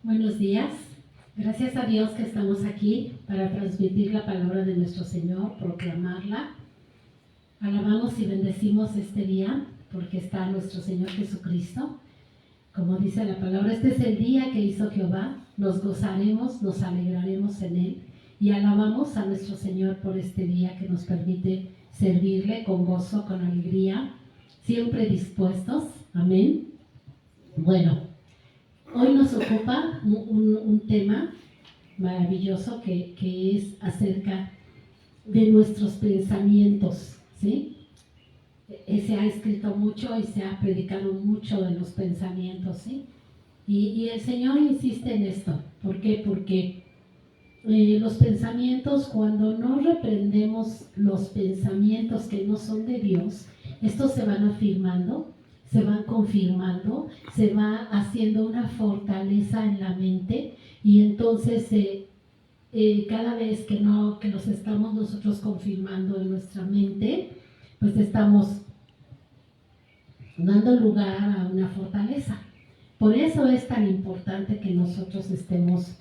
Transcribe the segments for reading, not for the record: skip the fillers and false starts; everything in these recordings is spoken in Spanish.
Buenos días. Gracias a Dios que estamos aquí para transmitir la palabra de nuestro Señor, proclamarla. Alabamos y bendecimos este día porque está nuestro Señor Jesucristo. Como dice la palabra, este es el día que hizo Jehová. Nos gozaremos, nos alegraremos en él y alabamos a nuestro Señor por este día que nos permite servirle con gozo, con alegría, siempre dispuestos. Amén. Bueno, hoy nos ocupa un tema maravilloso que es acerca de nuestros pensamientos, ¿sí? Se ha escrito mucho y se ha predicado mucho de los pensamientos, ¿sí? Y el Señor insiste en esto. ¿Por qué? Porque los pensamientos, cuando no reprendemos los pensamientos que no son de Dios, estos se van afirmando, se van confirmando, se va haciendo una fortaleza en la mente y entonces cada vez que los estamos nosotros confirmando en nuestra mente, pues estamos dando lugar a una fortaleza. Por eso es tan importante que nosotros estemos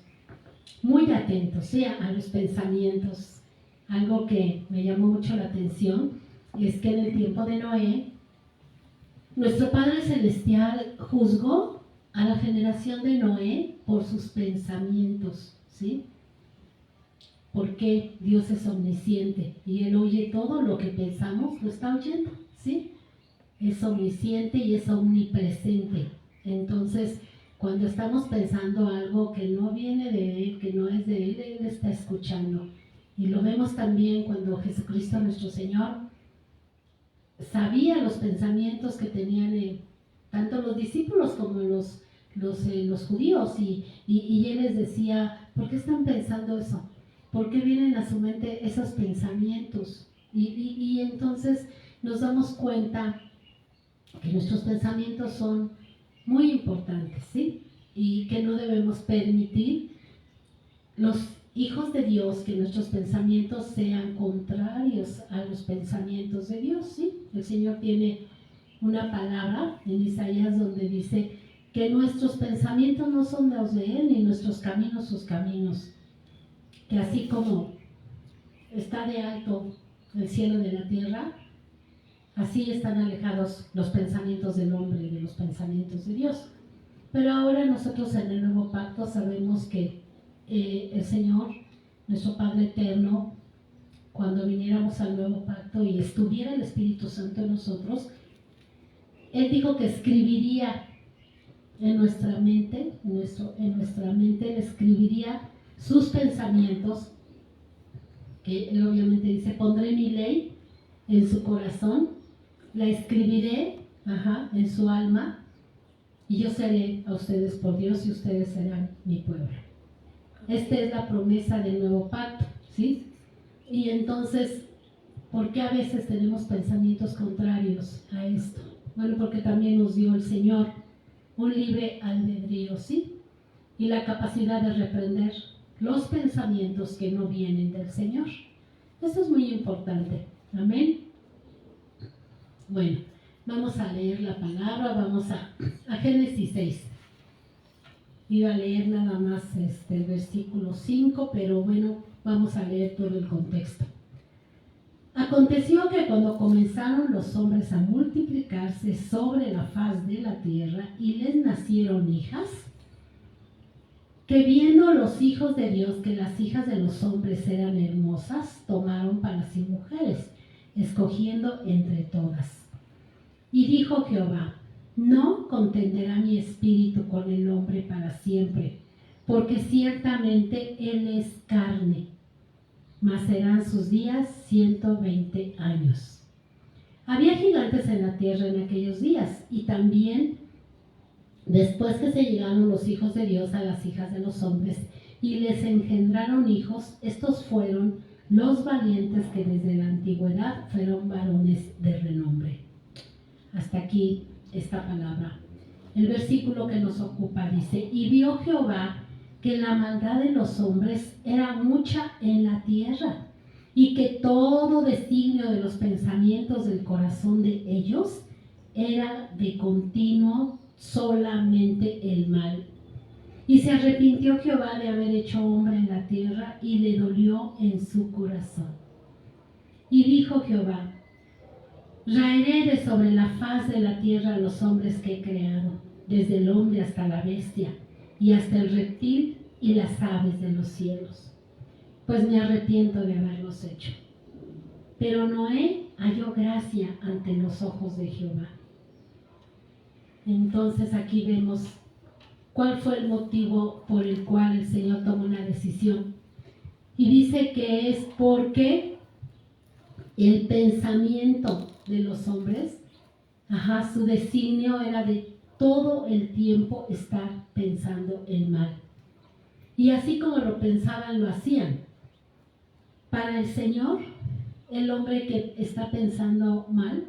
muy atentos, ¿sí? A los pensamientos. Algo que me llamó mucho la atención es que en el tiempo de Noé, nuestro Padre Celestial juzgó a la generación de Noé por sus pensamientos, ¿sí? Porque Dios es omnisciente y Él oye todo lo que pensamos, lo está oyendo, ¿sí? Es omnisciente y es omnipresente. Entonces, cuando estamos pensando algo que no viene de Él, que no es de Él, Él está escuchando. Y lo vemos también cuando Jesucristo nuestro Señor sabía los pensamientos que tenían tanto los discípulos como los judíos y Él les decía, ¿por qué están pensando eso? ¿Por qué vienen a su mente esos pensamientos? Y entonces nos damos cuenta que nuestros pensamientos son muy importantes, ¿sí? Y que no debemos permitir los hijos de Dios que nuestros pensamientos sean contrarios a los pensamientos de Dios, ¿sí? El Señor tiene una palabra en Isaías donde dice que nuestros pensamientos no son los de Él, ni nuestros caminos sus caminos. Que así como está de alto el cielo de la tierra, así están alejados los pensamientos del hombre de los pensamientos de Dios. Pero ahora nosotros en el nuevo pacto sabemos que el Señor, nuestro Padre eterno, cuando viniéramos al nuevo pacto y estuviera el Espíritu Santo en nosotros, Él dijo que escribiría en nuestra mente, en nuestra mente, Él escribiría sus pensamientos, que Él obviamente dice, pondré mi ley en su corazón, la escribiré en su alma, y yo seré a ustedes por Dios y ustedes serán mi pueblo. Esta es la promesa del nuevo pacto, ¿sí? Y entonces, ¿por qué a veces tenemos pensamientos contrarios a esto? Bueno, porque también nos dio el Señor un libre albedrío, ¿sí? Y la capacidad de reprender los pensamientos que no vienen del Señor. Esto es muy importante. Amén. Bueno, vamos a leer la palabra, vamos a Génesis 6. Iba a leer nada más el versículo 5, pero bueno, vamos a leer todo el contexto. Aconteció que cuando comenzaron los hombres a multiplicarse sobre la faz de la tierra y les nacieron hijas, que viendo los hijos de Dios que las hijas de los hombres eran hermosas, tomaron para sí mujeres, escogiendo entre todas. Y dijo Jehová, no contenderá mi espíritu con el hombre para siempre, porque ciertamente él es carne, mas serán sus días 120 años. Había gigantes en la tierra en aquellos días, y también después que se llegaron los hijos de Dios a las hijas de los hombres, y les engendraron hijos, estos fueron los valientes que desde la antigüedad fueron varones de renombre. Hasta aquí esta palabra. El versículo que nos ocupa dice, y vio Jehová que la maldad de los hombres era mucha en la tierra, y que todo designio de los pensamientos del corazón de ellos era de continuo solamente el mal. Y se arrepintió Jehová de haber hecho hombre en la tierra, y le dolió en su corazón. Y dijo Jehová: raeré de sobre la faz de la tierra a los hombres que he creado, desde el hombre hasta la bestia, y hasta el reptil y las aves de los cielos, pues me arrepiento de haberlos hecho. Pero Noé halló gracia ante los ojos de Jehová. Entonces aquí vemos cuál fue el motivo por el cual el Señor tomó una decisión. Y dice que es porque el pensamiento de los hombres, su designio era de todo el tiempo estar pensando el mal. Y así como lo pensaban, lo hacían. Para el Señor, el hombre que está pensando mal,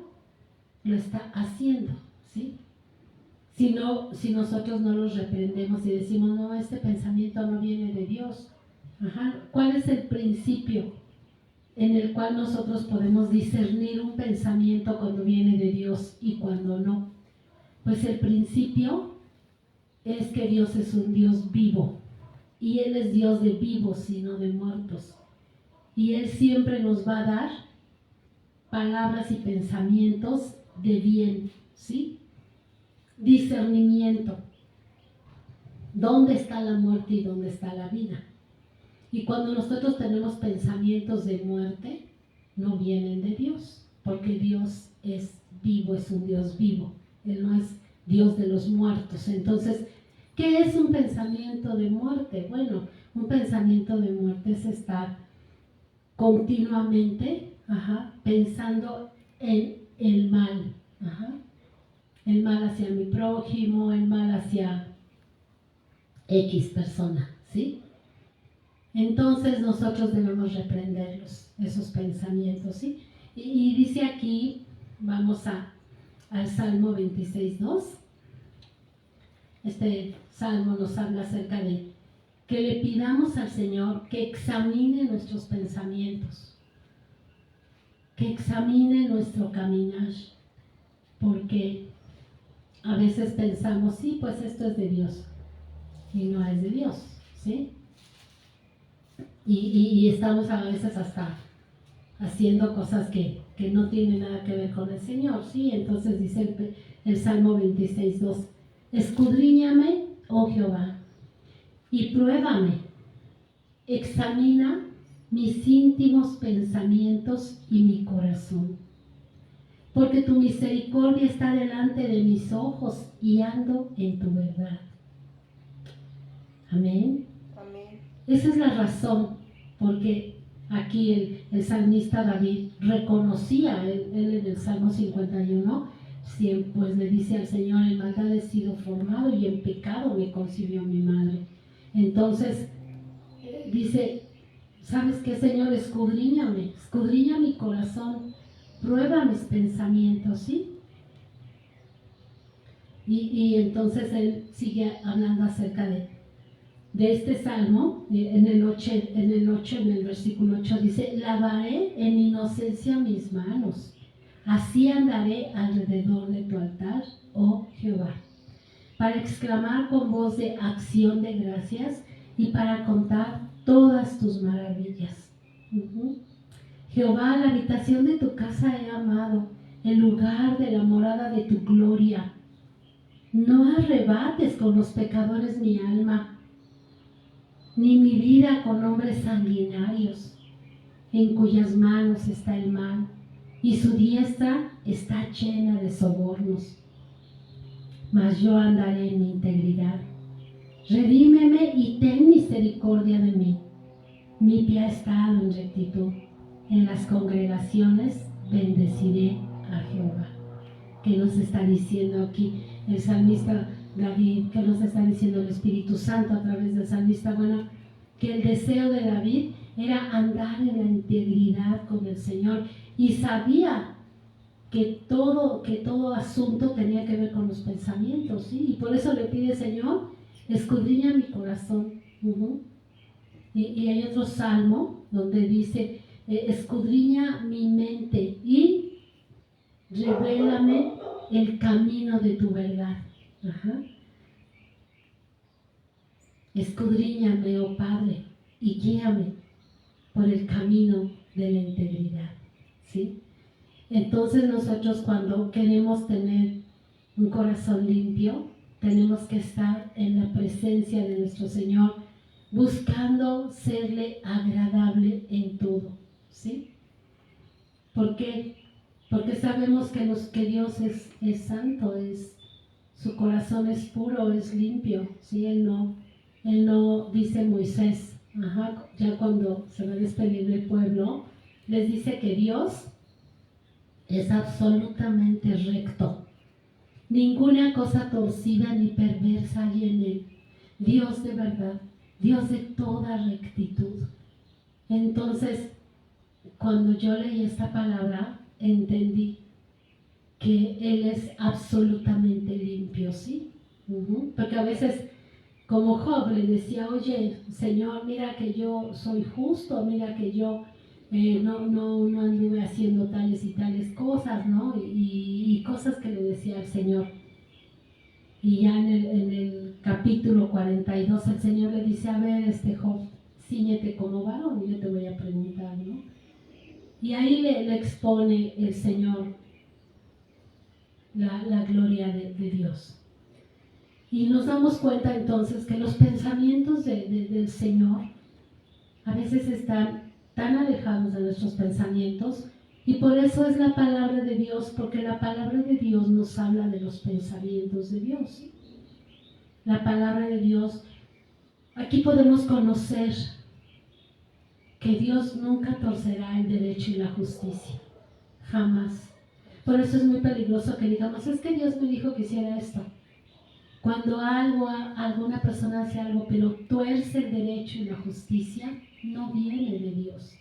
lo está haciendo, ¿sí? Si nosotros no los reprendemos y decimos, no, este pensamiento no viene de Dios. ¿Cuál es el principio en el cual nosotros podemos discernir un pensamiento cuando viene de Dios y cuando no? Pues el principio es que Dios es un Dios vivo, y Él es Dios de vivos y no de muertos. Y Él siempre nos va a dar palabras y pensamientos de bien, ¿sí? Discernimiento. ¿Dónde está la muerte y dónde está la vida? Y cuando nosotros tenemos pensamientos de muerte, no vienen de Dios, porque Dios es vivo, es un Dios vivo. Él no es Dios de los muertos. Entonces, ¿qué es un pensamiento de muerte? Bueno, un pensamiento de muerte es estar continuamente pensando en el mal. El mal hacia mi prójimo, el mal hacia X persona, ¿sí? Entonces nosotros debemos reprenderlos, esos pensamientos, ¿sí? Y dice aquí, vamos al Salmo 26:2. Este salmo nos habla acerca de que le pidamos al Señor que examine nuestros pensamientos, que examine nuestro caminar, porque a veces pensamos, sí, pues esto es de Dios, y no es de Dios, ¿sí? Y estamos a veces hasta haciendo cosas que no tienen nada que ver con el Señor, ¿sí? Entonces dice el Salmo 26:2, escudriñame, oh Jehová, y pruébame, examina mis íntimos pensamientos y mi corazón, porque tu misericordia está delante de mis ojos y ando en tu verdad. Amén. Amén. Esa es la razón, porque aquí el salmista David reconocía, él en el Salmo 51, pues le dice al Señor, en maldad he sido formado y en pecado me concibió mi madre. Entonces, dice, ¿sabes qué, Señor? Escudriñame, escudriña mi corazón, prueba mis pensamientos, ¿sí? Y entonces él sigue hablando acerca de este salmo, en el 8, en el versículo 8 dice, lavaré en inocencia mis manos, así andaré alrededor de tu altar, oh Jehová, para exclamar con voz de acción de gracias y para contar todas tus maravillas. Jehová, la habitación de tu casa he amado, el lugar de la morada de tu gloria. No arrebates con los pecadores mi alma, ni mi vida con hombres sanguinarios, en cuyas manos está el mal, y su diestra está llena de sobornos. Mas yo andaré en mi integridad. Redímeme y ten misericordia de mí. Mi pie ha estado en rectitud. En las congregaciones bendeciré a Jehová. ¿Qué nos está diciendo aquí el salmista David? ¿Qué nos está diciendo el Espíritu Santo a través del salmista? Bueno, que el deseo de David era andar en la integridad con el Señor, y sabía que todo asunto tenía que ver con los pensamientos, ¿sí? Y por eso le pide, Señor, escudriña mi corazón. Y hay otro salmo donde dice, escudriña mi mente y revélame el camino de tu verdad. Escudriñame, oh Padre, y guíame por el camino de la integridad, ¿sí? Entonces nosotros cuando queremos tener un corazón limpio, tenemos que estar en la presencia de nuestro Señor, buscando serle agradable en todo, ¿sí? ¿Por qué? Porque sabemos que Dios es santo, su corazón es puro, es limpio, ¿sí? Él no dice Moisés, ya cuando se va a despedir del pueblo, les dice que Dios es absolutamente recto. Ninguna cosa torcida ni perversa hay en él. Dios de verdad, Dios de toda rectitud. Entonces, cuando yo leí esta palabra, entendí que Él es absolutamente limpio, ¿sí? Porque a veces, como Job le decía, oye, Señor, mira que yo soy justo, mira que yo no anduve haciendo tales y tales cosas, ¿no? Y cosas que le decía al Señor. Y ya en el capítulo 42 el Señor le dice, a ver, Job, cíñete como varón y yo te voy a preguntar, ¿no? Y ahí le expone el Señor la gloria de Dios. Y nos damos cuenta entonces que los pensamientos del Señor a veces están tan alejados de nuestros pensamientos, y por eso es la palabra de Dios, porque la palabra de Dios nos habla de los pensamientos de Dios. La palabra de Dios, aquí podemos conocer que Dios nunca torcerá el derecho y la justicia, jamás. Por eso es muy peligroso que digamos, es que Dios me dijo que hiciera esto. Cuando alguna persona hace algo, pero tuerce el derecho y la justicia, no viene de Dios.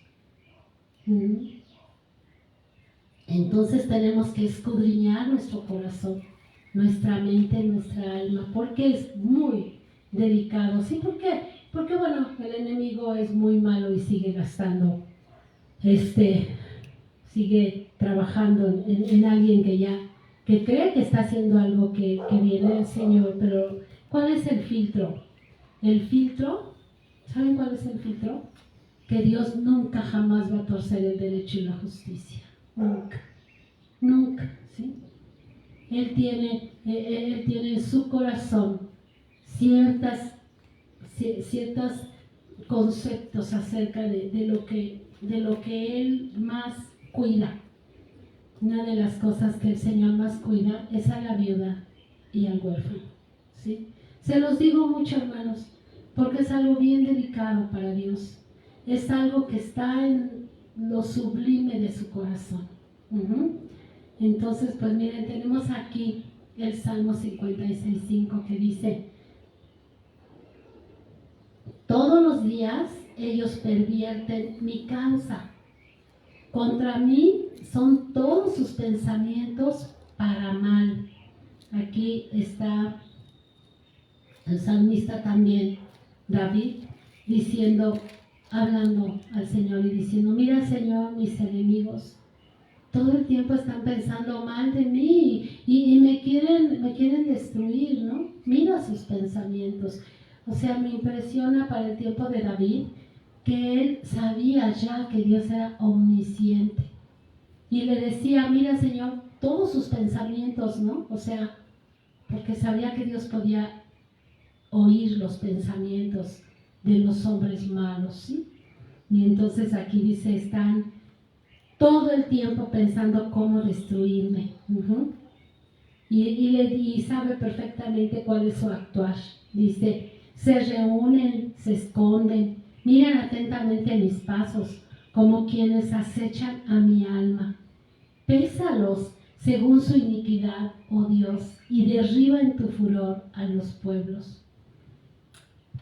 Entonces tenemos que escudriñar nuestro corazón, nuestra mente, nuestra alma, porque es muy delicado. ¿Sí? ¿Por qué? Porque bueno, el enemigo es muy malo y sigue gastando, sigue trabajando en alguien que cree que está haciendo algo que viene del Señor, pero ¿cuál es el filtro? El filtro, ¿saben cuál es el filtro? Que Dios nunca jamás va a torcer el derecho y la justicia. Nunca, nunca, ¿sí? Él tiene en su corazón ciertos conceptos acerca de lo que Él más cuida. Una de las cosas que el Señor más cuida es a la viuda y al huérfano, ¿sí? Se los digo mucho, hermanos, porque es algo bien delicado para Dios. Es algo que está en lo sublime de su corazón. Entonces, pues miren, tenemos aquí el Salmo 56:5 que dice: todos los días ellos pervierten mi causa. Contra mí son todos sus pensamientos para mal. Aquí está el salmista también, David, hablando al Señor y diciendo: mira, Señor, mis enemigos todo el tiempo están pensando mal de mí y me quieren destruir, ¿no? Mira sus pensamientos. O sea, me impresiona para el tiempo de David que él sabía ya que Dios era omnisciente. Y le decía: mira, Señor, todos sus pensamientos, ¿no? O sea, porque sabía que Dios podía oír los pensamientos de los hombres malos, ¿sí? Y entonces aquí dice, están todo el tiempo pensando cómo destruirme. Y sabe perfectamente cuál es su actuar. Dice, se reúnen, se esconden, miran atentamente mis pasos, como quienes acechan a mi alma. Pésalos según su iniquidad, oh Dios, y derriba en tu furor a los pueblos.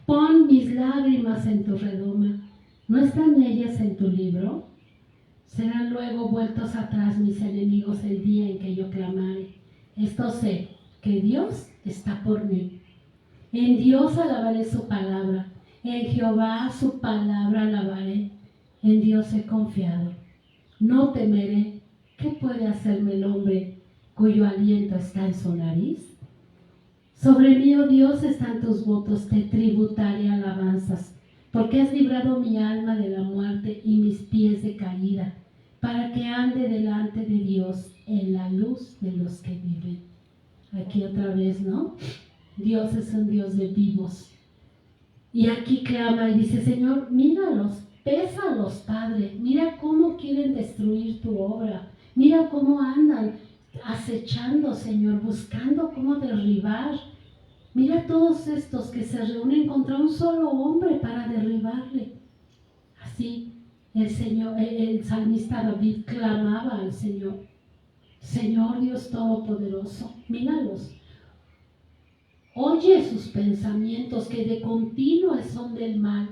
Pon mis lágrimas en tu redoma, ¿no están ellas en tu libro? Serán luego vueltos atrás mis enemigos el día en que yo clamare. Esto sé, que Dios está por mí. En Dios alabaré su palabra, en Jehová su palabra alabaré. En Dios he confiado. No temeré. ¿Qué puede hacerme el hombre cuyo aliento está en su nariz? Sobre mí, oh Dios, están tus votos, te tributaré alabanzas, porque has librado mi alma de la muerte y mis pies de caída, para que ande delante de Dios en la luz de los que viven. Aquí otra vez, ¿no? Dios es un Dios de vivos. Y aquí clama y dice, Señor, míralos, pésalos, Padre, mira cómo quieren destruir tu obra, mira cómo andan acechando, Señor, buscando cómo derribar. Mira todos estos que se reúnen contra un solo hombre para derribarle. Así el Señor, el salmista David clamaba al Señor, Señor Dios Todopoderoso, míralos. Oye sus pensamientos que de continuo son del mal.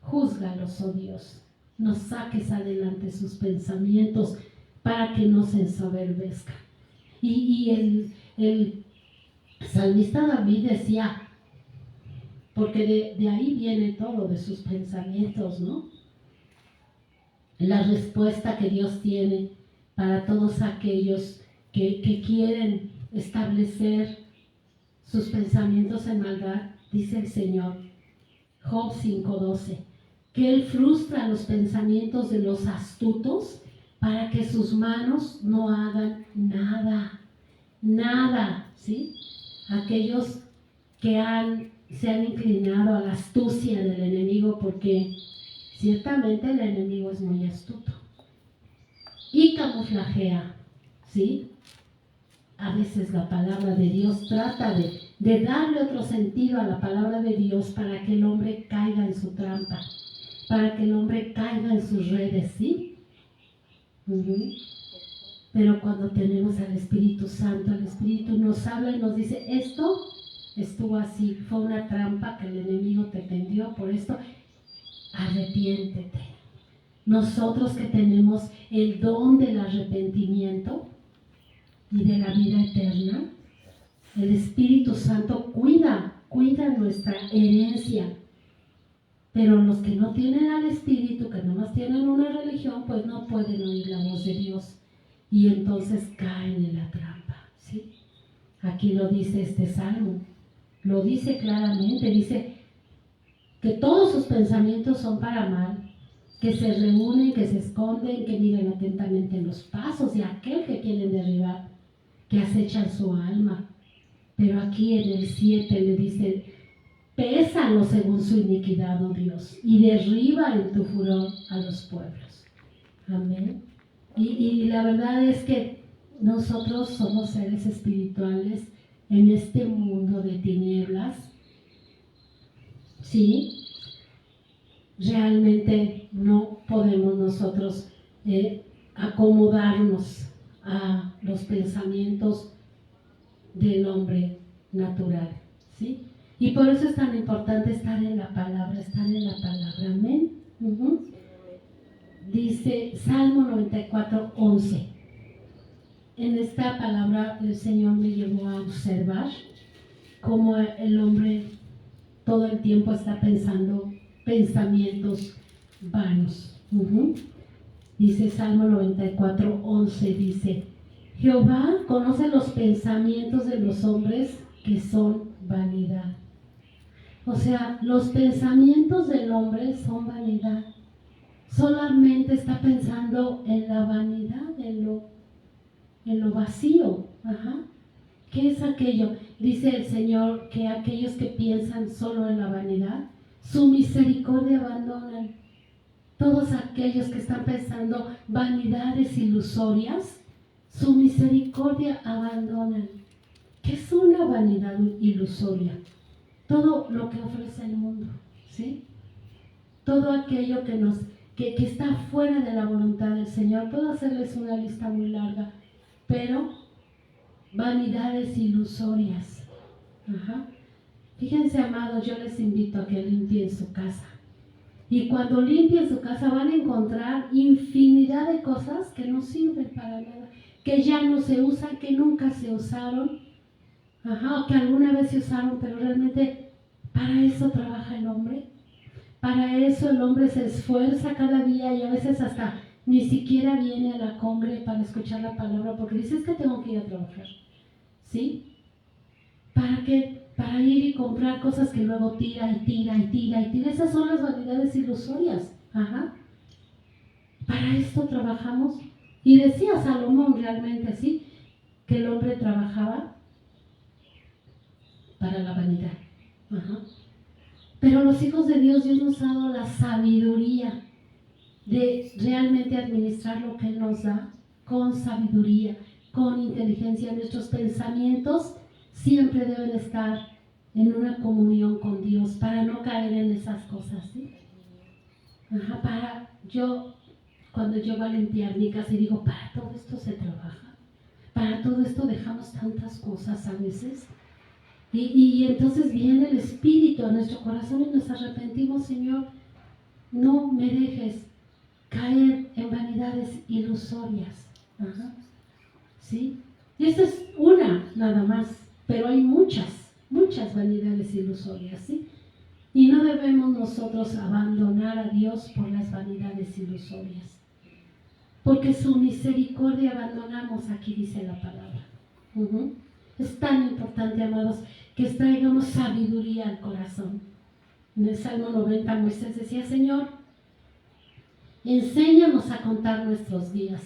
Júzgalos, oh Dios. No saques adelante sus pensamientos para que no se ensoberbezcan. Y el salmista David decía, porque de ahí viene todo, de sus pensamientos, ¿no? La respuesta que Dios tiene para todos aquellos que quieren establecer sus pensamientos en maldad, dice el Señor, Job 5:12, que Él frustra los pensamientos de los astutos para que sus manos no hagan nada, ¿sí? Aquellos que se han inclinado a la astucia del enemigo, porque ciertamente el enemigo es muy astuto y camuflajea, ¿sí? A veces la palabra de Dios trata de darle otro sentido a la palabra de Dios para que el hombre caiga en su trampa, para que el hombre caiga en sus redes, ¿sí? Pero cuando tenemos al Espíritu Santo, el Espíritu nos habla y nos dice, esto estuvo así, fue una trampa que el enemigo te tendió, por esto arrepiéntete. Nosotros que tenemos el don del arrepentimiento y de la vida eterna, el Espíritu Santo cuida nuestra herencia. Pero los que no tienen al Espíritu, que nomás tienen una religión, pues no pueden oír la voz de Dios. Y entonces caen en la trampa, ¿sí? Aquí lo dice este salmo. Lo dice claramente. Dice que todos sus pensamientos son para mal, que se reúnen, que se esconden, que miran atentamente los pasos de aquel que quieren derribar, que acechan su alma. Pero aquí en el 7 le dice, pésalo según su iniquidad, oh Dios, y derriba en tu furor a los pueblos. Amén. Y la verdad es que nosotros somos seres espirituales en este mundo de tinieblas. Sí, realmente no podemos nosotros acomodarnos a los pensamientos del hombre natural, ¿sí? Y por eso es tan importante estar en la palabra, amén. Dice Salmo 94:11. En esta palabra el Señor me llevó a observar cómo el hombre todo el tiempo está pensando pensamientos vanos. Dice Salmo 94:11, dice, Jehová conoce los pensamientos de los hombres que son vanidad. O sea, los pensamientos del hombre son vanidad. Solamente está pensando en la vanidad, en lo vacío. ¿Qué es aquello? Dice el Señor que aquellos que piensan solo en la vanidad, su misericordia abandonan. Todos aquellos que están pensando vanidades ilusorias, su misericordia abandonan. ¿Qué es una vanidad ilusoria? Todo lo que ofrece el mundo, ¿sí? Todo aquello que está fuera de la voluntad del Señor. Puedo hacerles una lista muy larga, pero vanidades ilusorias. Fíjense, amados, yo les invito a que limpien su casa. Y cuando limpien su casa van a encontrar infinidad de cosas que no sirven para nada, que ya no se usan, que nunca se usaron, o que alguna vez se usaron, pero realmente para eso trabaja el hombre. Para eso el hombre se esfuerza cada día y a veces hasta ni siquiera viene a la congre para escuchar la palabra porque dice, es que tengo que ir a trabajar, ¿sí? ¿Para qué? Para ir y comprar cosas que luego tira y tira y tira y tira. Esas son las vanidades ilusorias. Ajá. Para esto trabajamos. Y decía Salomón realmente así, que el hombre trabajaba para la vanidad. Ajá. Pero los hijos de Dios nos ha dado la sabiduría de realmente administrar lo que Él nos da con sabiduría, con inteligencia. Nuestros pensamientos siempre deben estar en una comunión con Dios para no caer en esas cosas, ¿sí? Ajá, cuando yo voy a limpiar mi casa y digo, para todo esto se trabaja, para todo esto dejamos tantas cosas a veces. Y entonces viene el Espíritu a nuestro corazón y nos arrepentimos, Señor, no me dejes caer en vanidades ilusorias. Ajá. ¿Sí? Y esta es una nada más, pero hay muchas vanidades ilusorias, ¿sí? Y no debemos nosotros abandonar a Dios por las vanidades ilusorias, porque su misericordia abandonamos, aquí dice la palabra. Es tan importante, amados, que traigamos sabiduría al corazón. En el Salmo 90 Moisés decía, Señor, enséñanos a contar nuestros días,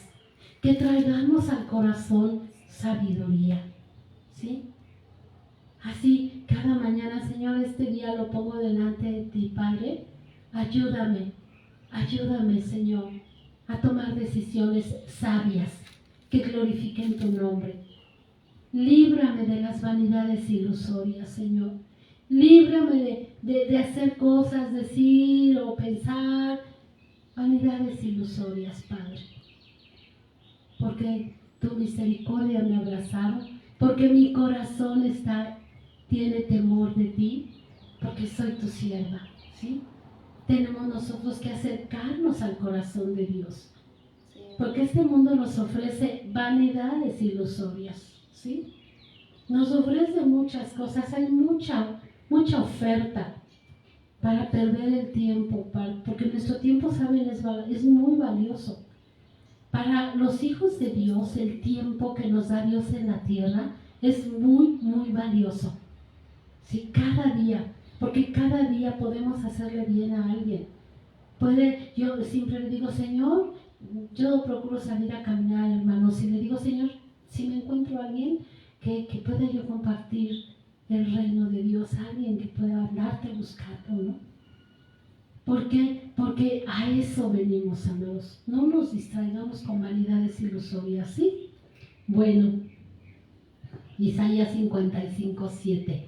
que traigamos al corazón sabiduría, ¿sí? Así, cada mañana, Señor, este día lo pongo delante de ti, Padre. Ayúdame, Señor, a tomar decisiones sabias que glorifiquen tu nombre. Líbrame de las vanidades ilusorias, Señor. Líbrame de hacer cosas, decir o pensar vanidades ilusorias, Padre. Porque tu misericordia me ha abrazado, porque mi corazón tiene temor de ti, porque soy tu sierva, ¿sí? Tenemos nosotros que acercarnos al corazón de Dios, porque este mundo nos ofrece vanidades ilusorias, ¿sí? Nos ofrece muchas cosas, hay mucha oferta para perder el tiempo, porque nuestro tiempo, ¿saben? Es muy valioso. Para los hijos de Dios, el tiempo que nos da Dios en la tierra es muy, muy valioso. Sí, cada día, porque cada día podemos hacerle bien a alguien. Yo siempre le digo, Señor, yo procuro salir a caminar, hermanos, y le digo, Señor, si me encuentro a alguien que pueda yo compartir el reino de Dios, alguien que pueda andarte buscando, ¿no? ¿Por qué? Porque a eso venimos, amados. No nos distraigamos con vanidades ilusorias, ¿sí? Bueno, Isaías 55:7.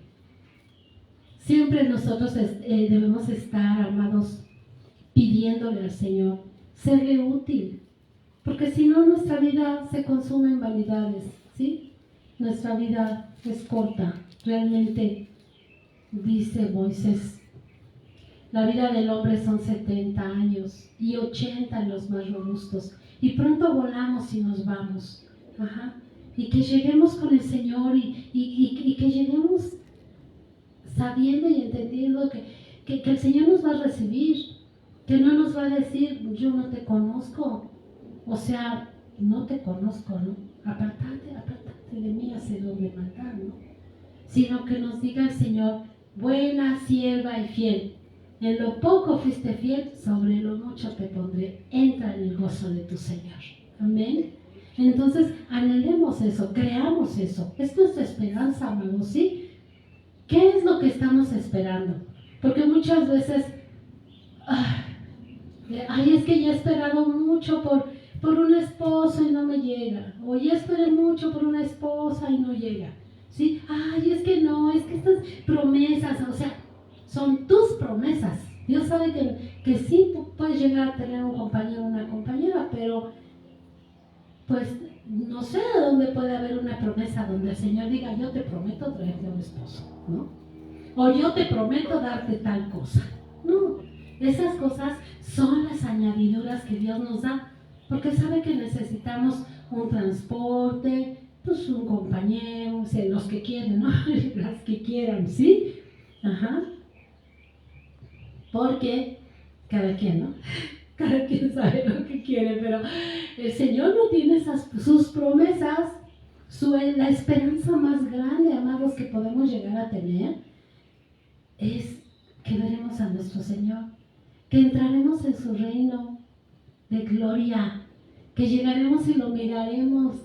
Siempre nosotros debemos estar, amados, pidiéndole al Señor, serle útil, porque si no nuestra vida se consume en vanidades, ¿sí? Nuestra vida es corta, realmente, dice Moisés, la vida del hombre son 70 años y 80 los más robustos, y pronto volamos y nos vamos. Ajá. Y que lleguemos con el Señor y que lleguemos sabiendo y entendiendo que el Señor nos va a recibir, que no nos va a decir, yo no te conozco, o sea, no te conozco, ¿no? Apártate de mí, hacedme maldad, ¿no? Sino que nos diga el Señor, buena sierva y fiel, en lo poco fuiste fiel, sobre lo mucho te pondré, entra en el gozo de tu Señor. Amén. Entonces, anhelemos eso, creamos eso, es nuestra esperanza, amados, ¿sí? ¿Qué es lo que estamos esperando? Porque muchas veces, es que ya he esperado mucho por un esposo y no me llega, o ya esperé mucho por una esposa y no llega, ¿sí? Es que no, es que estas promesas, o sea, son tus promesas. Dios sabe que sí puedes llegar a tener un compañero o una compañera, pero pues no sé dónde puede haber una promesa donde el Señor diga, yo te prometo traerte un esposo, ¿no? O yo te prometo darte tal cosa. No, esas cosas son las añadiduras que Dios nos da, porque sabe que necesitamos un transporte, pues un compañero, o sea, los que quieren, ¿no? Las que quieran, ¿sí? Ajá. Porque cada quien, ¿no? Cada quien sabe lo que quiere, pero el Señor no tiene sus promesas, La esperanza más grande, amados, que podemos llegar a tener es que veremos a nuestro Señor, que entraremos en su reino de gloria, que llegaremos y lo miraremos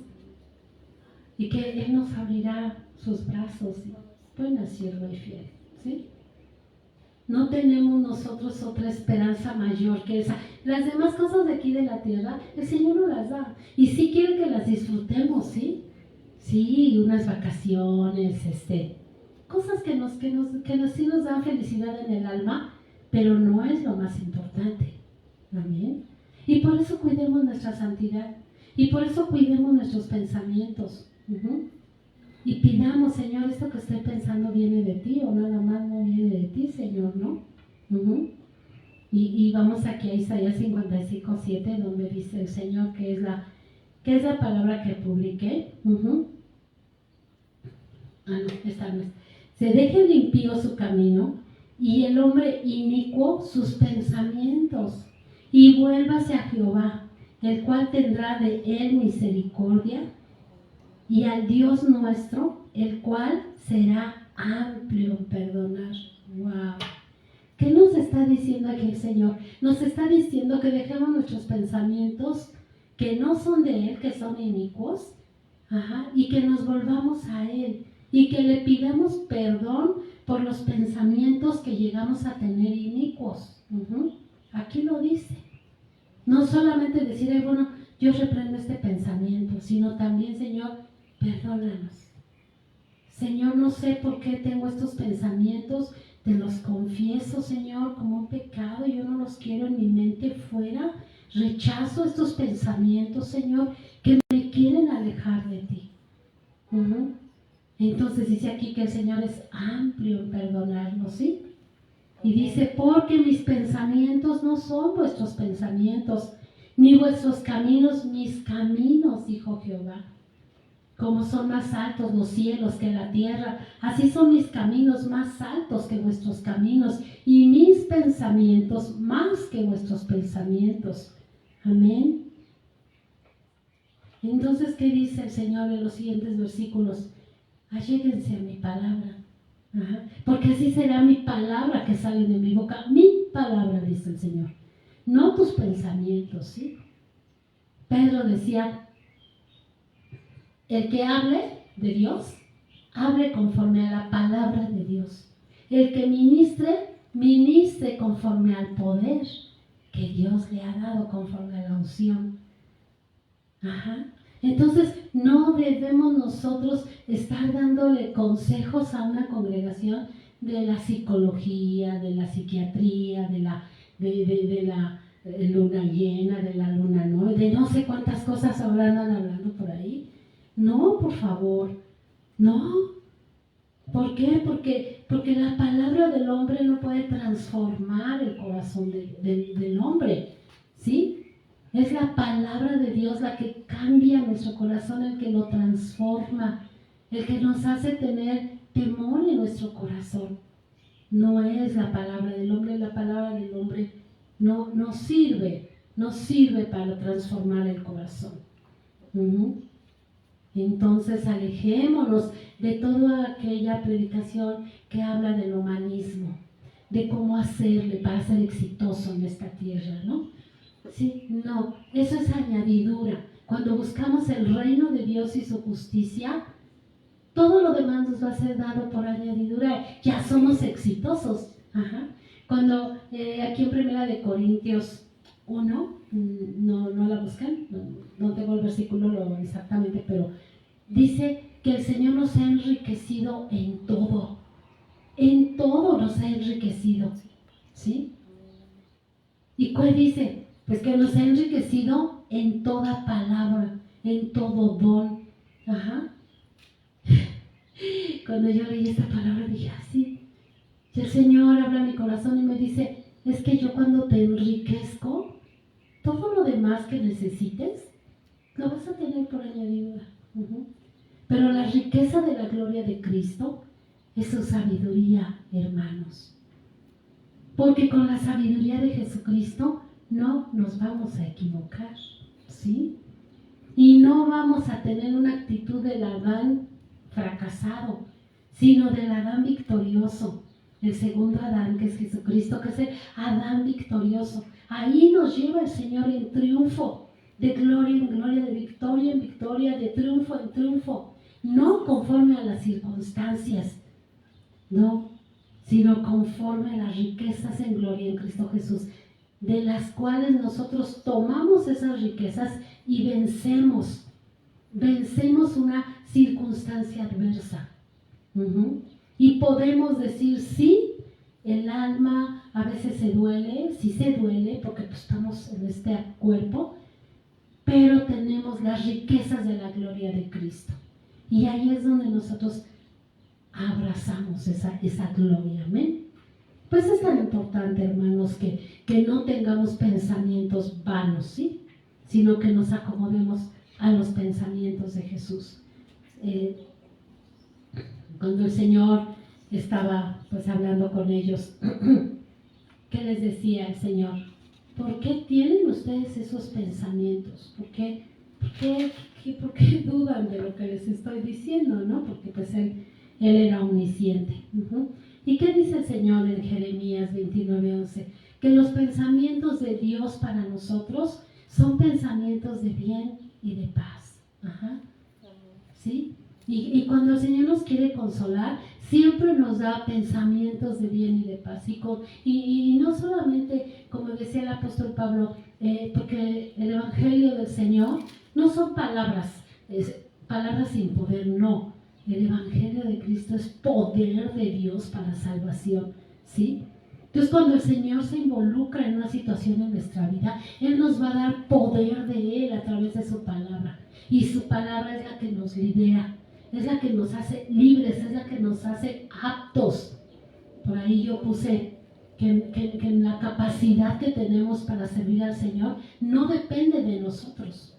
y que Él nos abrirá sus brazos. Buena sierva y fiel, ¿sí? No tenemos nosotros otra esperanza mayor que esa. Las demás cosas de aquí de la tierra, el Señor nos las da. Y sí quiere que las disfrutemos, ¿sí? Sí, unas vacaciones, cosas que sí nos dan felicidad en el alma, pero no es lo más importante. Amén. Y por eso cuidemos nuestra santidad. Y por eso cuidemos nuestros pensamientos. Y pidamos, Señor, esto que estoy pensando viene de ti o nada más no viene de ti, Señor, ¿no? Y vamos aquí a Isaías 55:7, donde dice el Señor que es la palabra que publiqué. No, esta no es. Se deje el impío su camino y el hombre inicuo sus pensamientos, y vuélvase a Jehová, el cual tendrá de él misericordia, y al Dios nuestro, el cual será amplio en perdonar. ¡Wow! ¿Qué nos está diciendo aquí el Señor? Nos está diciendo que dejemos nuestros pensamientos que no son de Él, que son inicuos, y que nos volvamos a Él y que le pidamos perdón por los pensamientos que llegamos a tener inicuos. Aquí lo dice. No solamente decir, bueno, yo reprendo este pensamiento, sino también, Señor, perdónanos. Señor, no sé por qué tengo estos pensamientos, te los confieso, Señor, como un pecado, yo no los quiero en mi mente fuera. Rechazo estos pensamientos, Señor, que me quieren alejar de ti. Entonces dice aquí que el Señor es amplio en perdonarnos, ¿sí? Y dice, porque mis pensamientos no son vuestros pensamientos, ni vuestros caminos mis caminos, dijo Jehová. Como son más altos los cielos que la tierra, así son mis caminos más altos que vuestros caminos, y mis pensamientos más que vuestros pensamientos. Amén. Entonces, ¿qué dice el Señor en los siguientes versículos? Alléguense a mi palabra. Porque así será mi palabra que sale de mi boca. Mi palabra, dice el Señor. No tus pensamientos, ¿sí? Pedro decía, el que hable de Dios, hable conforme a la palabra de Dios. El que ministre, ministre conforme al poder que Dios le ha dado, conforme a la unción. Entonces, no debemos nosotros estar dándole consejos a una congregación de la psicología, de la psiquiatría, de la luna llena, de la luna nueva, de no sé cuántas cosas andan hablando por ahí. No, por favor, no. ¿Por qué? Porque la palabra del hombre no puede transformar el corazón del hombre, ¿sí? Es la palabra de Dios la que cambia nuestro corazón, el que lo transforma, el que nos hace tener temor en nuestro corazón. No es la palabra del hombre, la palabra del hombre no sirve para transformar el corazón. Entonces alejémonos de toda aquella predicación que habla del humanismo, de cómo hacerle para ser exitoso en esta tierra, ¿no? Sí, no, eso es añadidura. Cuando buscamos el reino de Dios y su justicia, todo lo demás nos va a ser dado por añadidura. Ya somos exitosos. Cuando aquí en 1 Corintios 1, no la buscan, no tengo el versículo exactamente, pero dice que el Señor nos ha enriquecido en todo. En todo nos ha enriquecido. ¿Sí? ¿Y cuál dice? Pues que nos ha enriquecido en toda palabra, en todo don. Cuando yo leí esta palabra dije así. Y el Señor habla a mi corazón y me dice, es que yo cuando te enriquezco, todo lo demás que necesites, lo vas a tener por añadidura. Pero la riqueza de la gloria de Cristo es su sabiduría, hermanos. Porque con la sabiduría de Jesucristo no nos vamos a equivocar, ¿sí? Y no vamos a tener una actitud del Adán fracasado, sino del Adán victorioso. El segundo Adán, que es Jesucristo, que es el Adán victorioso. Ahí nos lleva el Señor en triunfo, de gloria en gloria, de victoria en victoria, de triunfo en triunfo. No conforme a las circunstancias, no, sino conforme a las riquezas en gloria en Cristo Jesús, de las cuales nosotros tomamos esas riquezas y vencemos una circunstancia adversa. Y podemos decir, sí, el alma a veces se duele, sí se duele porque pues, estamos en este cuerpo, pero tenemos las riquezas de la gloria de Cristo. Y ahí es donde nosotros abrazamos esa gloria, amén. Pues es tan importante, hermanos, que no tengamos pensamientos vanos, ¿sí? Sino que nos acomodemos a los pensamientos de Jesús. Cuando el Señor estaba pues hablando con ellos, ¿qué les decía el Señor? ¿Por qué tienen ustedes esos pensamientos? ¿Por qué dudan de lo que les estoy diciendo, no? Porque pues Él era omnisciente. ¿Y qué dice el Señor en Jeremías 29:11? Que los pensamientos de Dios para nosotros son pensamientos de bien y de paz. ¿Sí? Y cuando el Señor nos quiere consolar, siempre nos da pensamientos de bien y de paz. Y no solamente, como decía el apóstol Pablo, porque el Evangelio del Señor no son palabras sin poder, no. El Evangelio de Cristo es poder de Dios para salvación, ¿sí? Entonces, cuando el Señor se involucra en una situación en nuestra vida, Él nos va a dar poder de Él a través de su palabra. Y su palabra es la que nos libera, es la que nos hace libres, es la que nos hace aptos. Por ahí yo puse que la capacidad que tenemos para servir al Señor no depende de nosotros,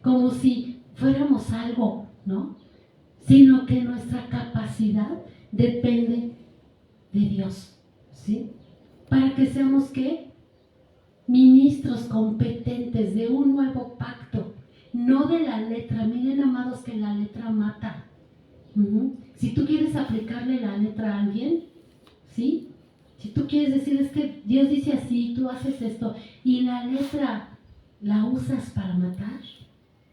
como si fuéramos algo, ¿no? Sino que nuestra capacidad depende de Dios, ¿sí? Para que seamos, ¿qué? Ministros competentes de un nuevo pacto, no de la letra. Miren, amados, que la letra mata. Si tú quieres aplicarle la letra a alguien, ¿sí? Si tú quieres decir, es que Dios dice así, tú haces esto, y la letra la usas para matar,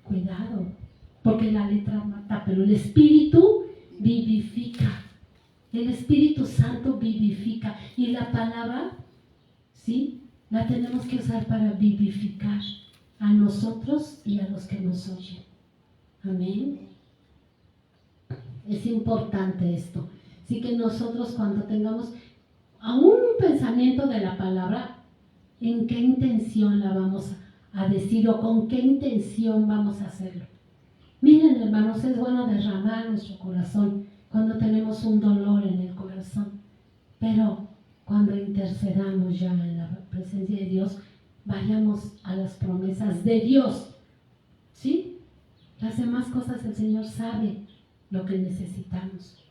cuidado, porque la letra mata, pero el Espíritu vivifica. El Espíritu Santo vivifica. Y la palabra, ¿sí? La tenemos que usar para vivificar a nosotros y a los que nos oyen. Amén. Es importante esto. Así que nosotros, cuando tengamos aún un pensamiento de la palabra, ¿en qué intención la vamos a decir o con qué intención vamos a hacerlo? Miren, hermanos, es bueno derramar nuestro corazón cuando tenemos un dolor en el corazón, pero cuando intercedamos ya en la presencia de Dios, vayamos a las promesas de Dios, ¿sí? Las demás cosas el Señor sabe lo que necesitamos.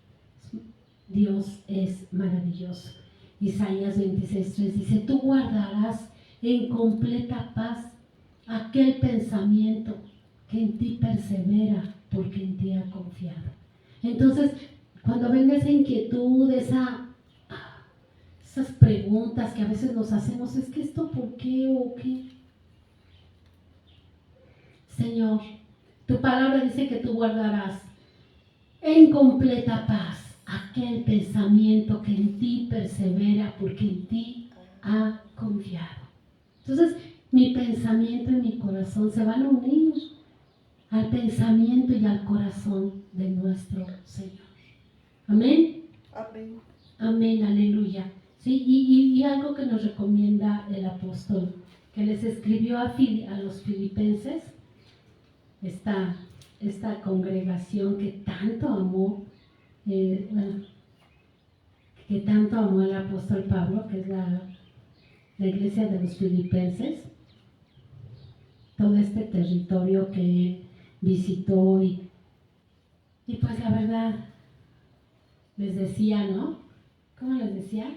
Dios es maravilloso. Isaías 26:3 dice, tú guardarás en completa paz aquel pensamiento que en ti persevera, porque en ti ha confiado. Entonces, cuando venga esa inquietud, esas preguntas que a veces nos hacemos, es que esto ¿por qué o qué? Señor, tu palabra dice que tú guardarás en completa paz aquel pensamiento que en ti persevera, porque en ti ha confiado. Entonces, mi pensamiento y mi corazón se van a unir al pensamiento y al corazón de nuestro Señor. Amén. Amén. Amén, aleluya. Sí, y algo que nos recomienda el apóstol, que les escribió a los filipenses, esta congregación que tanto amó, que tanto amó el apóstol Pablo, que es la iglesia de los filipenses, todo este territorio que visitó y pues la verdad les decía, ¿no? ¿Cómo les decía?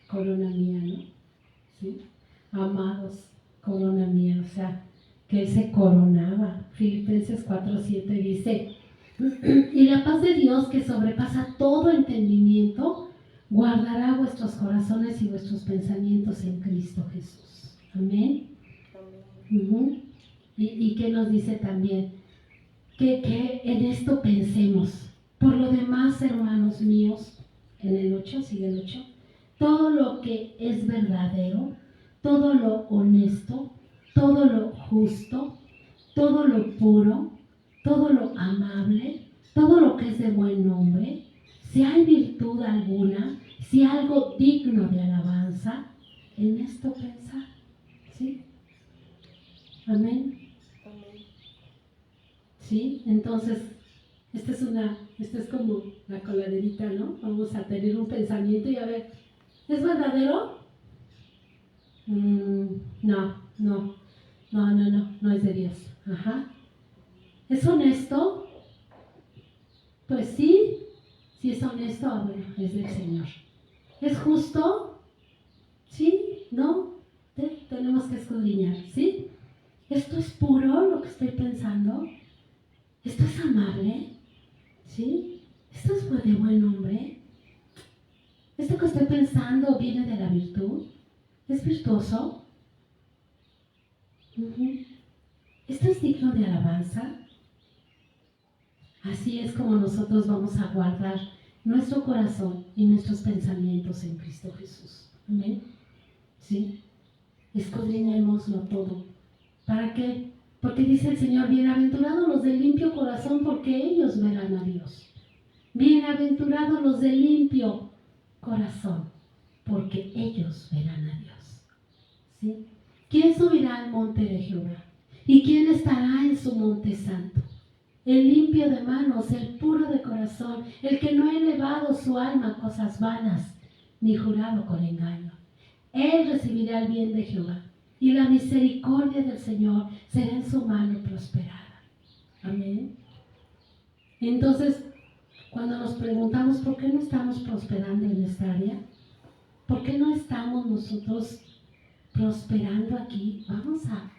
Corona mía, ¿no? ¿Sí? Amados, corona mía, o sea, que Él se coronaba. Filipenses 4:7 dice, y la paz de Dios que sobrepasa todo entendimiento, guardará vuestros corazones y vuestros pensamientos en Cristo Jesús. Amén. Y que nos dice también que en esto pensemos. Por lo demás, hermanos míos, en el 8, sigue el 8, todo lo que es verdadero, todo lo honesto, todo lo justo, todo lo puro, todo lo amable, todo lo que es de buen nombre, si hay virtud alguna, si algo digno de alabanza, en esto pensar. ¿Sí? Amén. ¿Sí? Entonces, esta es como la coladerita, ¿no? Vamos a tener un pensamiento y a ver, ¿es verdadero? No es de Dios. Ajá. ¿Es honesto? Pues sí es honesto, bueno, es del Señor. ¿Es justo? Sí, no, tenemos que escudriñar, ¿sí? ¿Esto es puro lo que estoy pensando? ¿Esto es amable? ¿Sí? ¿Esto es de buen nombre? ¿Esto que estoy pensando viene de la virtud? ¿Es virtuoso? ¿Esto es digno de alabanza? Así es como nosotros vamos a guardar nuestro corazón y nuestros pensamientos en Cristo Jesús. Amén. ¿Sí? Escudriñémoslo todo. ¿Para qué? Porque dice el Señor, bienaventurados los de limpio corazón, porque ellos verán a Dios. Bienaventurados los de limpio corazón, porque ellos verán a Dios. ¿Sí? ¿Quién subirá al monte de Jehová? ¿Y quién estará en su monte santo? El limpio de manos, el puro de corazón, el que no ha elevado su alma a cosas vanas, ni jurado con engaño. Él recibirá el bien de Jehová, y la misericordia del Señor será en su mano prosperada. Amén. Entonces, cuando nos preguntamos por qué no estamos prosperando en esta área, por qué no estamos nosotros prosperando aquí, vamos a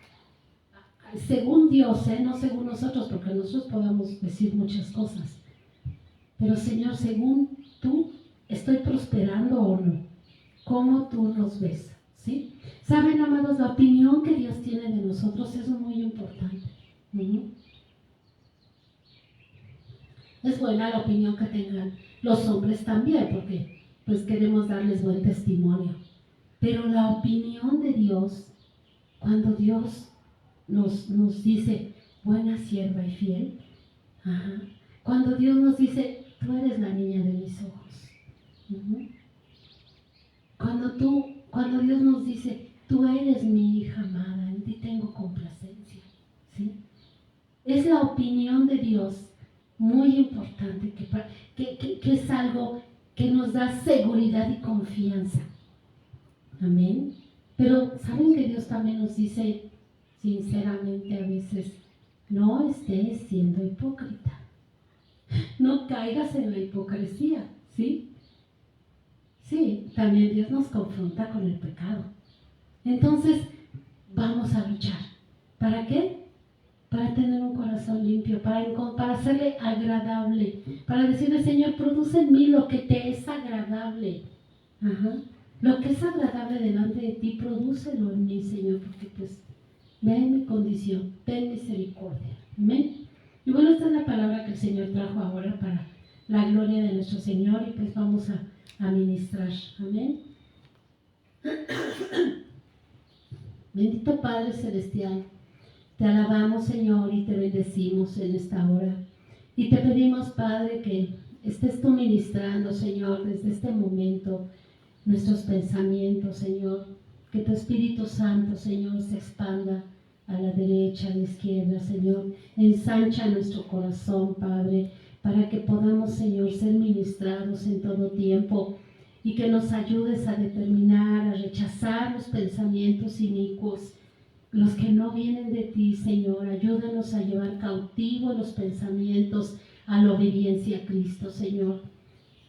según Dios, no según nosotros, porque nosotros podemos decir muchas cosas. Pero Señor, según tú, ¿estoy prosperando o no? ¿Cómo tú nos ves? ¿Sí? Saben, amados, la opinión que Dios tiene de nosotros es muy importante. Es buena la opinión que tengan los hombres también, porque pues queremos darles buen testimonio. Pero la opinión de Dios, cuando Dios nos dice, buena sierva y fiel. Cuando Dios nos dice, tú eres la niña de mis ojos. Cuando Dios nos dice, tú eres mi hija amada, en ti tengo complacencia. ¿Sí? Es la opinión de Dios muy importante, que es algo que nos da seguridad y confianza. Amén. Pero ¿saben que Dios también nos dice, sinceramente, a veces, no estés siendo hipócrita? No caigas en la hipocresía, ¿sí? Sí, también Dios nos confronta con el pecado. Entonces, vamos a luchar. ¿Para qué? Para tener un corazón limpio, para hacerle agradable, para decirle, Señor, produce en mí lo que te es agradable. Lo que es agradable delante de ti, prodúcelo en mí, Señor, porque pues ven mi condición, ten misericordia. Amén. Y bueno, esta es la palabra que el Señor trajo ahora para la gloria de nuestro Señor, y pues vamos a ministrar. Amén. Bendito Padre Celestial, te alabamos, Señor, y te bendecimos en esta hora. Y te pedimos, Padre, que estés tú ministrando, Señor, desde este momento nuestros pensamientos, Señor. Que tu Espíritu Santo, Señor, se expanda a la derecha, a la izquierda, Señor. Ensancha nuestro corazón, Padre, para que podamos, Señor, ser ministrados en todo tiempo, y que nos ayudes a determinar, a rechazar los pensamientos inicuos, los que no vienen de ti, Señor. Ayúdanos a llevar cautivo los pensamientos a la obediencia a Cristo, Señor.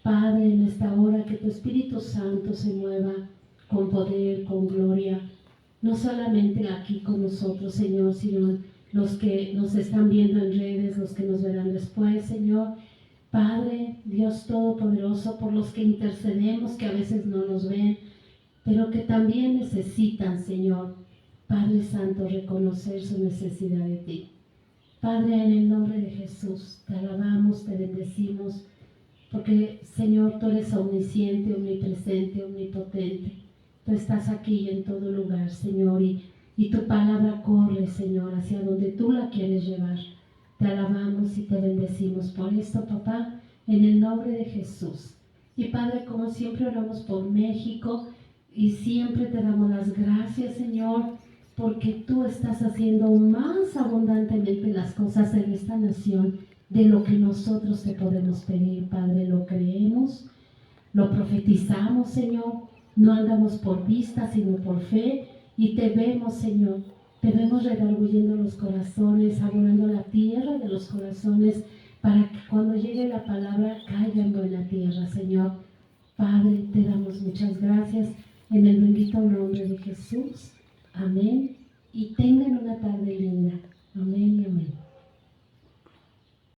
Padre, en esta hora que tu Espíritu Santo se mueva con poder, con gloria. no solamente aquí con nosotros, Señor, sino los que nos están viendo en redes, los que nos verán después, Señor. Padre, Dios Todopoderoso, por los que intercedemos, que a veces no nos ven, pero que también necesitan, Señor, Padre Santo, reconocer su necesidad de ti. Padre, en el nombre de Jesús, te alabamos, te bendecimos, porque, Señor, tú eres omnisciente, omnipresente, omnipotente. Tú estás aquí en todo lugar, Señor, y tu palabra corre, Señor, hacia donde tú la quieres llevar. Te alabamos y te bendecimos por esto, papá, en el nombre de Jesús. Y Padre, como siempre oramos por México y siempre te damos las gracias, Señor, porque tú estás haciendo más abundantemente las cosas en esta nación de lo que nosotros te podemos pedir, Padre. Lo creemos, lo profetizamos, Señor. No andamos por vista, sino por fe, y te vemos, Señor. Te vemos redarguyendo los corazones, abonando la tierra de los corazones, para que cuando llegue la palabra caiga en buena tierra, Señor. Padre, te damos muchas gracias en el bendito nombre de Jesús. Amén. Y